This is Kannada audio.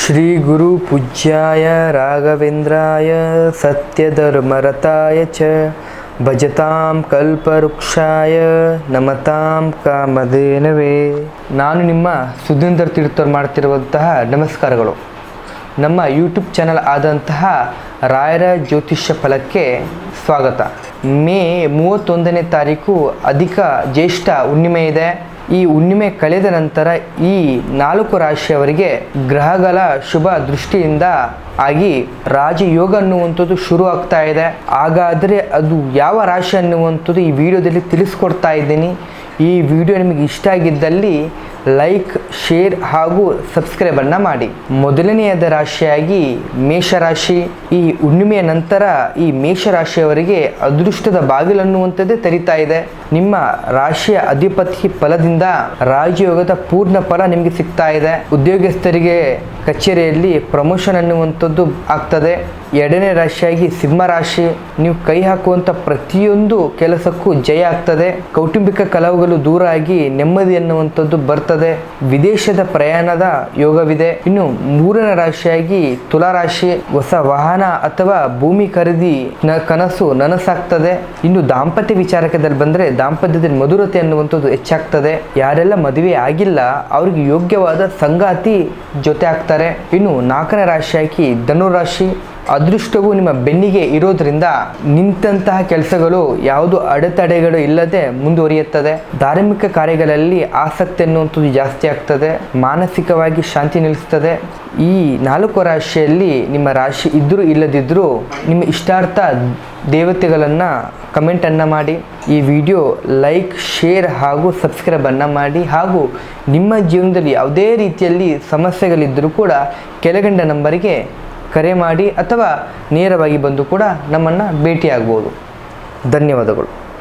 ಶ್ರೀ ಗುರು ಪೂಜ್ಯಾಯ ರಾಘವೇಂದ್ರಾಯ ಸತ್ಯಧರ್ಮರತಾಯ ಚ ಭಜತಾಂ ಕಲ್ಪವೃಕ್ಷಾಯ ನಮತಾಂ ಕಾಮಧೇನವೇ. ನಾನು ನಿಮ್ಮ ಸುಧೀಂದ್ರ ತೀರ್ಥರು ಮಾಡ್ತಿರುವಂತಹ ನಮಸ್ಕಾರಗಳು. ನಮ್ಮ ಯೂಟ್ಯೂಬ್ ಚಾನಲ್ ಆದಂತಹ ರಾಯರ ಜ್ಯೋತಿಷ್ಯ ಫಲಕ್ಕೆ ಸ್ವಾಗತ. ಮೇ 31ನೇ ತಾರೀಕು ಅಧಿಕ ಜ್ಯೇಷ್ಠ ಹುಣ್ಣಿಮೆ ಇದೆ. ಈ ಹುಣ್ಣಿಮೆ ಕಳೆದ ನಂತರ ಈ 4 ರಾಶಿಯವರಿಗೆ ಗ್ರಹಗಳ ಶುಭ ದೃಷ್ಟಿಯಿಂದ ಆಗಿ ರಾಜಯೋಗ ಅನ್ನುವಂಥದ್ದು ಶುರು ಆಗ್ತಾ ಇದೆ. ಹಾಗಾದರೆ ಅದು ಯಾವ ರಾಶಿ ಅನ್ನುವಂಥದ್ದು ಈ ವಿಡಿಯೋದಲ್ಲಿ ತಿಳಿಸ್ಕೊಡ್ತಾ ಇದ್ದೀನಿ. ಈ ವಿಡಿಯೋ ನಿಮಗೆ ಇಷ್ಟ ಆಗಿದ್ದಲ್ಲಿ ಲೈಕ್, ಶೇರ್ ಹಾಗೂ ಸಬ್ಸ್ಕ್ರೈಬನ್ನು ಮಾಡಿ. ಮೊದಲನೆಯದ ರಾಶಿಯಾಗಿ ಮೇಷರಾಶಿ. ಈ ಹುಣ್ಣಿಮೆಯ ನಂತರ ಈ ಮೇಷರಾಶಿಯವರಿಗೆ ಅದೃಷ್ಟದ ಬಾಗಿಲನ್ನುವಂಥದ್ದೇ ತೆರೀತಾ ಇದೆ. ನಿಮ್ಮ ರಾಶಿಯ ಅಧಿಪತಿ ಫಲದಿಂದ ರಾಜಯೋಗದ ಪೂರ್ಣ ಫಲ ನಿಮಗೆ ಸಿಗ್ತಾ ಇದೆ. ಉದ್ಯೋಗಸ್ಥರಿಗೆ ಕಚೇರಿಯಲ್ಲಿ ಪ್ರಮೋಷನ್ ಅನ್ನುವಂಥದ್ದು ಆಗ್ತದೆ. ಎರಡನೇ ರಾಶಿಯಾಗಿ ಸಿಂಹರಾಶಿ. ನೀವು ಕೈ ಹಾಕುವಂಥ ಪ್ರತಿಯೊಂದು ಕೆಲಸಕ್ಕೂ ಜಯ ಆಗ್ತದೆ. ಕೌಟುಂಬಿಕ ಕಲಹಗಳು ದೂರ ಆಗಿ ನೆಮ್ಮದಿ ಅನ್ನುವಂಥದ್ದು ಬರ್ತದೆ. ವಿದೇಶದ ಪ್ರಯಾಣದ ಯೋಗವಿದೆ. ಇನ್ನು ಮೂರನೇ ರಾಶಿಯಾಗಿ ತುಲಾರಾಶಿ. ಹೊಸ ವಾಹನ ಅಥವಾ ಭೂಮಿ ಖರೀದಿ ಕನಸು ನನಸಾಗ್ತದೆ. ಇನ್ನು ದಾಂಪತ್ಯ ವಿಚಾರಕದಲ್ಲಿ ಬಂದರೆ ದಾಂಪತ್ಯದಲ್ಲಿ ಮಧುರತೆ ಅನ್ನುವಂಥದ್ದು ಹೆಚ್ಚಾಗ್ತದೆ. ಯಾರೆಲ್ಲ ಮದುವೆ ಆಗಿಲ್ಲ ಅವರಿಗೆ ಯೋಗ್ಯವಾದ ಸಂಗಾತಿ ಜೊತೆ ಆಗ್ತಾರೆ. ಇನ್ನು ನಾಲ್ಕನೇ ರಾಶಿಯಾಗಿ ಧನುರಾಶಿ. ಅದೃಷ್ಟವು ನಿಮ್ಮ ಬೆನ್ನಿಗೆ ಇರೋದ್ರಿಂದ ನಿಂತಹ ಕೆಲಸಗಳು ಯಾವುದು ಅಡೆತಡೆಗಳು ಇಲ್ಲದೆ ಮುಂದುವರಿಯುತ್ತದೆ. ಧಾರ್ಮಿಕ ಕಾರ್ಯಗಳಲ್ಲಿ ಆಸಕ್ತಿ ಅನ್ನುವಂಥದ್ದು ಜಾಸ್ತಿ ಆಗ್ತದೆ. ಮಾನಸಿಕವಾಗಿ ಶಾಂತಿ ನಿಲ್ಲಿಸ್ತದೆ. ಈ 4 ರಾಶಿಯಲ್ಲಿ ನಿಮ್ಮ ರಾಶಿ ಇದ್ದರೂ ಇಲ್ಲದಿದ್ದರೂ ನಿಮ್ಮ ಇಷ್ಟಾರ್ಥ ದೇವತೆಗಳನ್ನು ಕಮೆಂಟನ್ನು ಮಾಡಿ. ಈ ವಿಡಿಯೋ ಲೈಕ್, ಶೇರ್ ಹಾಗೂ ಸಬ್ಸ್ಕ್ರೈಬನ್ನು ಮಾಡಿ. ಹಾಗೂ ನಿಮ್ಮ ಜೀವನದಲ್ಲಿ ಯಾವುದೇ ರೀತಿಯಲ್ಲಿ ಸಮಸ್ಯೆಗಳಿದ್ದರೂ ಕೂಡ ಕೆಳಗಂಡ ನಂಬರಿಗೆ ಕರೆ ಮಾಡಿ ಅಥವಾ ನೇರವಾಗಿ ಬಂದು ಕೂಡ ನಮ್ಮನ್ನು ಭೇಟಿಯಾಗ್ಬೋದು. ಧನ್ಯವಾದಗಳು.